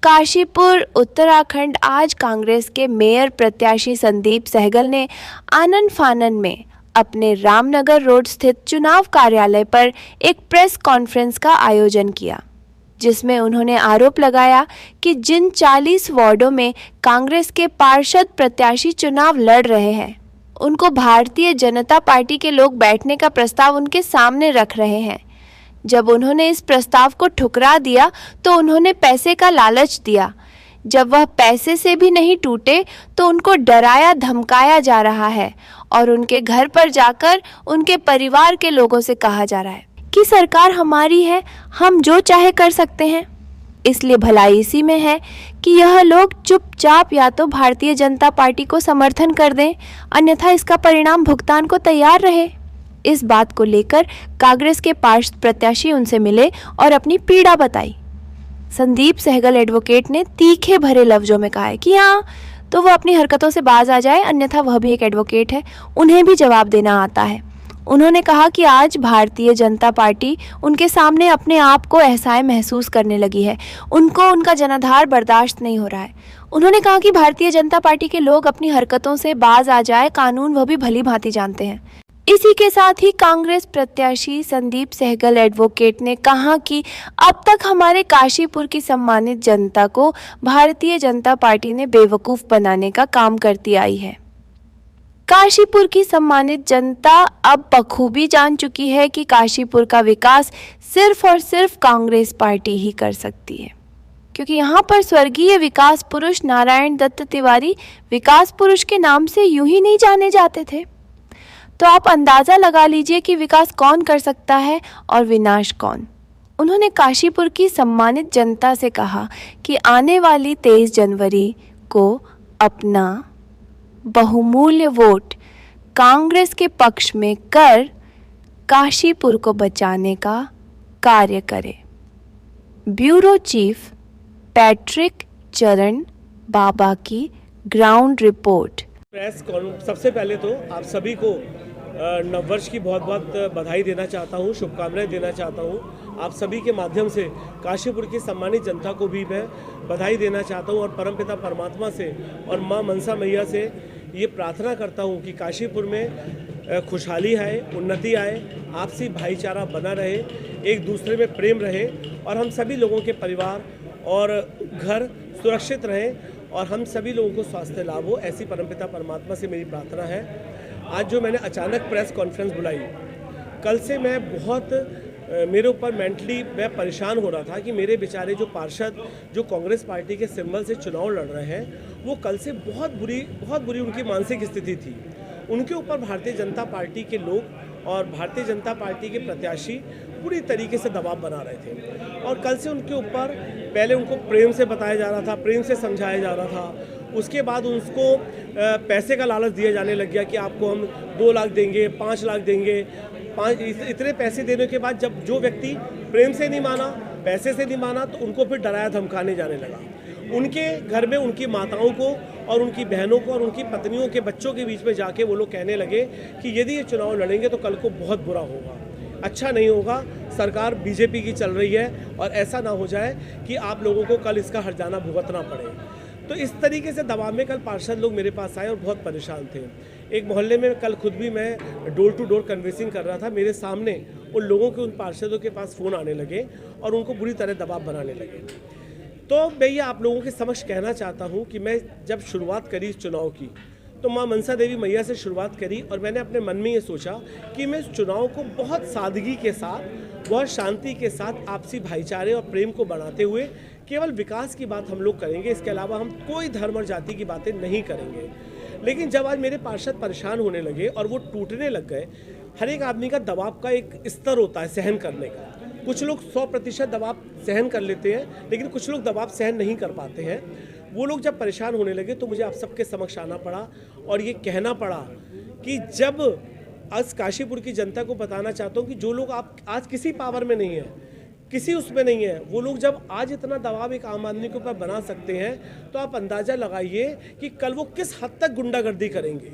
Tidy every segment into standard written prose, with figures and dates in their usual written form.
काशीपुर उत्तराखंड। आज कांग्रेस के मेयर प्रत्याशी संदीप सहगल ने आनन फानन में अपने रामनगर रोड स्थित चुनाव कार्यालय पर एक प्रेस कॉन्फ्रेंस का आयोजन किया, जिसमें उन्होंने आरोप लगाया कि जिन 40 वार्डों में कांग्रेस के पार्षद प्रत्याशी चुनाव लड़ रहे हैं, उनको भारतीय जनता पार्टी के लोग बैठने का प्रस्ताव उनके सामने रख रहे हैं। जब उन्होंने इस प्रस्ताव को ठुकरा दिया तो उन्होंने पैसे का लालच दिया। जब वह पैसे से भी नहीं टूटे तो उनको डराया धमकाया जा रहा है और उनके घर पर जाकर उनके परिवार के लोगों से कहा जा रहा है कि सरकार हमारी है, हम जो चाहे कर सकते हैं। इसलिए भलाई इसी में है कि यह लोग चुपचाप या तो भारतीय जनता पार्टी को समर्थन कर दें, अन्यथा इसका परिणाम भुगतान को तैयार रहे। इस बात को लेकर कांग्रेस के पार्षद प्रत्याशी उनसे मिले और अपनी पीड़ा बताई। संदीप सहगल एडवोकेट ने तीखे भरे लफ्जों में कहा है कि हाँ, तो वो अपनी हरकतों से बाज आ जाए, अन्यथा वह भी एक एडवोकेट है, उन्हें भी जवाब देना आता है। उन्होंने कहा कि आज भारतीय जनता पार्टी उनके सामने अपने आप को असहाय महसूस करने लगी है, उनको उनका जनाधार बर्दाश्त नहीं हो रहा है। उन्होंने कहा कि भारतीय जनता पार्टी के लोग अपनी हरकतों से बाज आ जाए, कानून वह भी भली भांति जानते हैं। इसी के साथ ही कांग्रेस प्रत्याशी संदीप सहगल एडवोकेट ने कहा कि अब तक हमारे काशीपुर की सम्मानित जनता को भारतीय जनता पार्टी ने बेवकूफ़ बनाने का काम करती आई है। काशीपुर की सम्मानित जनता अब बखूबी जान चुकी है कि काशीपुर का विकास सिर्फ और सिर्फ कांग्रेस पार्टी ही कर सकती है, क्योंकि यहाँ पर स्वर्गीय विकास पुरुष नारायण दत्त तिवारी विकास पुरुष के नाम से यूं ही नहीं जाने जाते थे। तो आप अंदाज़ा लगा लीजिए कि विकास कौन कर सकता है और विनाश कौन। उन्होंने काशीपुर की सम्मानित जनता से कहा कि आने वाली 23 जनवरी को अपना बहुमूल्य वोट कांग्रेस के पक्ष में कर काशीपुर को बचाने का कार्य करें। ब्यूरो चीफ पैट्रिक चरण बाबा की ग्राउंड रिपोर्ट। सबसे पहले तो आप सभी को नववर्ष की बहुत बहुत बधाई देना चाहता हूँ, शुभकामनाएं देना चाहता हूँ। आप सभी के माध्यम से काशीपुर की सम्मानित जनता को भी मैं बधाई देना चाहता हूँ और परमपिता परमात्मा से और माँ मनसा मैया से ये प्रार्थना करता हूँ कि काशीपुर में खुशहाली आए, उन्नति आए, आपसी भाईचारा बना रहे, एक दूसरे में प्रेम रहे और हम सभी लोगों के परिवार और घर सुरक्षित रहें और हम सभी लोगों को स्वास्थ्य लाभ हो, ऐसी परमपिता परमात्मा से मेरी प्रार्थना है। आज जो मैंने अचानक प्रेस कॉन्फ्रेंस बुलाई, कल से मैं बहुत मेरे ऊपर मेंटली मैं परेशान हो रहा था कि मेरे बेचारे जो पार्षद जो कांग्रेस पार्टी के सिंबल से चुनाव लड़ रहे हैं, वो कल से बहुत बुरी उनकी मानसिक स्थिति थी। उनके ऊपर भारतीय जनता पार्टी के लोग और भारतीय जनता पार्टी के प्रत्याशी पूरी तरीके से दबाव बना रहे थे और कल से उनके ऊपर पहले उनको प्रेम से बताया जा रहा था, प्रेम से समझाया जा रहा था। उसके बाद उसको पैसे का लालच दिया जाने लग गया कि आपको हम 2 लाख देंगे, 5 लाख देंगे। इतने पैसे देने के बाद जब जो व्यक्ति प्रेम से नहीं माना, पैसे से नहीं माना, तो उनको फिर डराया धमकाने जाने लगा। उनके घर में उनकी माताओं को और उनकी बहनों को और उनकी पत्नियों के बच्चों के बीच में जाके वो लोग कहने लगे कि यदि ये चुनाव लड़ेंगे तो कल को बहुत बुरा होगा, अच्छा नहीं होगा, सरकार बीजेपी की चल रही है और ऐसा ना हो जाए कि आप लोगों को कल इसका हर्जाना भुगतना पड़े। तो इस तरीके से दबाव में कल पार्षद लोग मेरे पास आए और बहुत परेशान थे। एक मोहल्ले में कल खुद भी मैं डोर टू डोर कन्वेंसिंग कर रहा था, मेरे सामने उन लोगों के उन पार्षदों के पास फ़ोन आने लगे और उनको बुरी तरह दबाव बनाने लगे। तो मैं ये आप लोगों के समक्ष कहना चाहता हूँ कि मैं जब शुरुआत करी इस चुनाव की तो माँ मनसा देवी मैया से शुरुआत करी और मैंने अपने मन में ये सोचा कि मैं इस चुनाव को बहुत सादगी के साथ, बहुत शांति के साथ, आपसी भाईचारे और प्रेम को बढ़ाते हुए केवल विकास की बात हम लोग करेंगे। इसके अलावा हम कोई धर्म और जाति की बातें नहीं करेंगे। लेकिन जब आज मेरे पार्षद परेशान होने लगे और वो टूटने लग गए, हर एक आदमी का दबाव का एक स्तर होता है सहन करने का। कुछ लोग 100% दबाव सहन कर लेते हैं, लेकिन कुछ लोग दबाव सहन नहीं कर पाते हैं। वो लोग जब परेशान होने लगे तो मुझे आप सबके समक्ष आना पड़ा और ये कहना पड़ा कि जब आज काशीपुर की जनता को बताना चाहता हूँ कि जो लोग आप आज किसी पावर में नहीं है, किसी उसमें नहीं है, वो लोग जब आज इतना दबाव एक आम आदमी के ऊपर बना सकते हैं, तो आप अंदाज़ा लगाइए कि कल वो किस हद तक गुंडागर्दी करेंगे,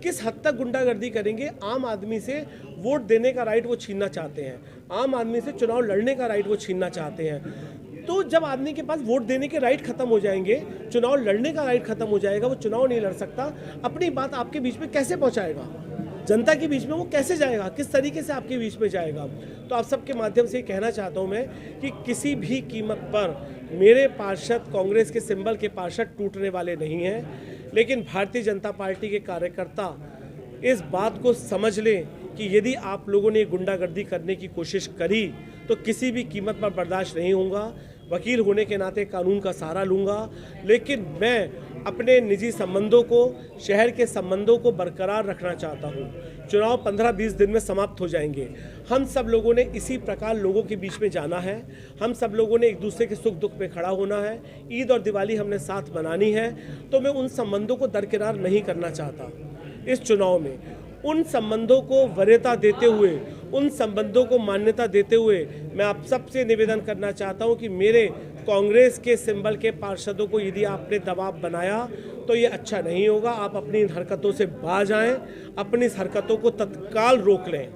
किस हद तक गुंडागर्दी करेंगे। आम आदमी से वोट देने का राइट वो छीनना चाहते हैं, आम आदमी से चुनाव लड़ने का राइट वो छीनना चाहते हैं। तो जब आदमी के पास वोट देने के राइट खत्म हो जाएंगे, चुनाव लड़ने का राइट खत्म हो जाएगा, वो चुनाव नहीं लड़ सकता, अपनी बात आपके बीच में कैसे पहुंचाएगा, जनता के बीच में वो कैसे जाएगा, किस तरीके से आपके बीच में जाएगा। तो आप सबके माध्यम से कहना चाहता हूं मैं कि किसी भी कीमत पर मेरे पार्षद, कांग्रेस के सिंबल के पार्षद टूटने वाले नहीं हैं। लेकिन भारतीय जनता पार्टी के कार्यकर्ता इस बात को समझ लें कि यदि आप लोगों ने गुंडागर्दी करने की कोशिश करी तो किसी भी कीमत पर बर्दाश्त नहीं होगा। वकील होने के नाते कानून का सहारा लूँगा, लेकिन मैं अपने निजी संबंधों को, शहर के संबंधों को बरकरार रखना चाहता हूँ। चुनाव 15-20 दिन में समाप्त हो जाएंगे। हम सब लोगों ने इसी प्रकार लोगों के बीच में जाना है। हम सब लोगों ने एक दूसरे के सुख दुख में खड़ा होना है। ईद और दिवाली हमने साथ मनानी है। तो मैं उन संबंधों को दरकिनार नहीं करना चाहता। इस चुनाव में उन संबंधों को वरीयता देते हुए, उन संबंधों को मान्यता देते हुए मैं आप सबसे निवेदन करना चाहता हूं कि मेरे कांग्रेस के सिंबल के पार्षदों को यदि आपने दबाव बनाया तो ये अच्छा नहीं होगा। आप अपनी इन हरकतों से बाज आएं, अपनी इस हरकतों को तत्काल रोक लें।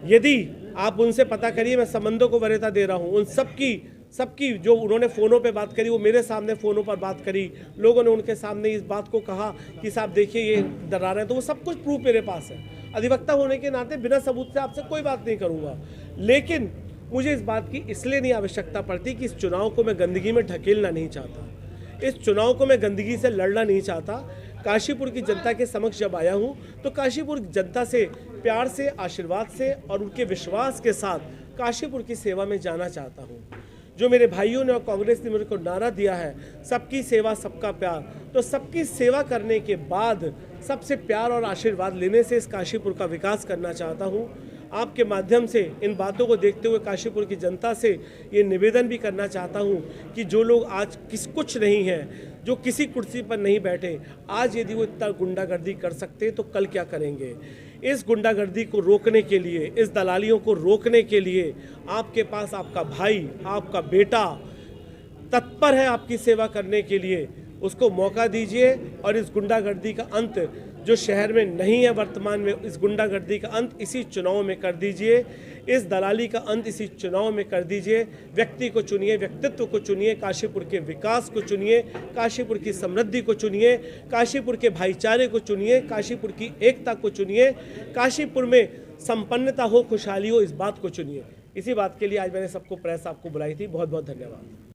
यदि आप उनसे पता करिए, मैं संबंधों को वरीयता दे रहा हूँ, उन सबकी जो उन्होंने फ़ोनों पे बात करी, वो मेरे सामने फ़ोनों पर बात करी, लोगों ने उनके सामने इस बात को कहा कि साहब देखिए ये डरा रहे हैं, तो वो सब कुछ प्रूफ मेरे पास है। अधिवक्ता होने के नाते बिना सबूत से आपसे कोई बात नहीं करूँगा। लेकिन मुझे इस बात की इसलिए नहीं आवश्यकता पड़ती कि इस चुनाव को मैं गंदगी में ढकेलना नहीं चाहता, इस चुनाव को मैं गंदगी से लड़ना नहीं चाहता। काशीपुर की जनता के समक्ष जब आया हूँ तो काशीपुर जनता से प्यार से, आशीर्वाद से और उनके विश्वास के साथ काशीपुर की सेवा में जाना चाहता हूँ। जो मेरे भाइयों ने और कांग्रेस ने मेरे को नारा दिया है, सबकी सेवा सबका प्यार, तो सबकी सेवा करने के बाद सबसे प्यार और आशीर्वाद लेने से इस काशीपुर का विकास करना चाहता हूँ। आपके माध्यम से इन बातों को देखते हुए काशीपुर की जनता से ये निवेदन भी करना चाहता हूँ कि जो लोग आज कुछ नहीं हैं, जो किसी कुर्सी पर नहीं बैठे, आज यदि वो इतना गुंडागर्दी कर सकते हैं तो कल क्या करेंगे। इस गुंडागर्दी को रोकने के लिए, इस दलालियों को रोकने के लिए आपके पास आपका भाई, आपका बेटा तत्पर है आपकी सेवा करने के लिए। उसको मौका दीजिए और इस गुंडागर्दी का अंत जो शहर में नहीं है वर्तमान में, इस गुंडागर्दी का अंत इसी चुनाव में कर दीजिए। इस दलाली का अंत इसी चुनाव में कर दीजिए। व्यक्ति को चुनिए, व्यक्तित्व को चुनिए, काशीपुर के विकास को चुनिए, काशीपुर की समृद्धि को चुनिए, काशीपुर के भाईचारे को चुनिए, काशीपुर की एकता को चुनिए, काशीपुर में संपन्नता हो, खुशहाली हो, इस बात को चुनिए। इसी बात के लिए आज मैंने सबको प्रेस आपको बुलाई थी। बहुत बहुत धन्यवाद।